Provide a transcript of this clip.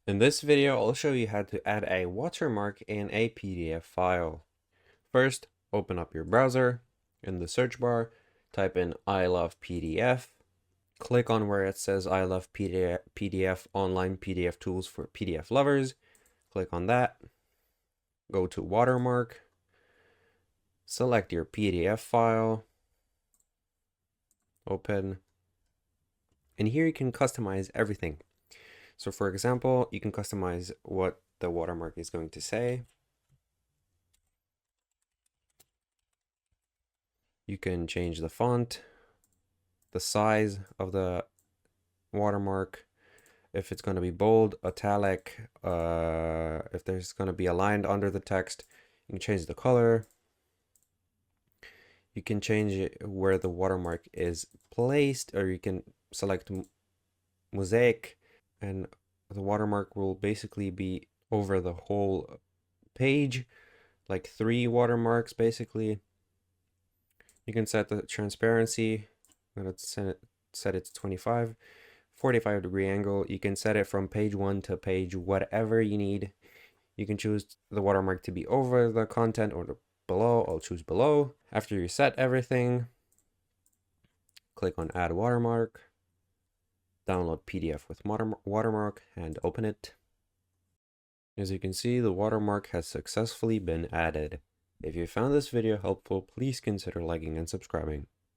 In this video, I'll show you how to add a watermark in a PDF file. First, open up your browser. In the search bar, type in I love PDF. Click on where it says I love PDF online PDF tools for PDF lovers. Click on that. Go to Watermark. Select your PDF file. Open. And here you can customize everything. So for example, you can customize what the watermark is going to say. You can change the font, the size of the watermark, if it's going to be bold, italic, if there's going to be a line under the text. You can change the color. You can change it where the watermark is placed, or you can select mosaic, and the watermark will basically be over the whole page, like 3 watermarks basically. You can set the transparency. I'm going to set it to 25, 45-degree angle. You can set it from page 1 to page whatever you need. You can choose the watermark to be over the content or below. I'll choose below. After you set everything, click on Add Watermark. Download PDF with watermark and open it. As you can see, the watermark has successfully been added. If you found this video helpful, please consider liking and subscribing.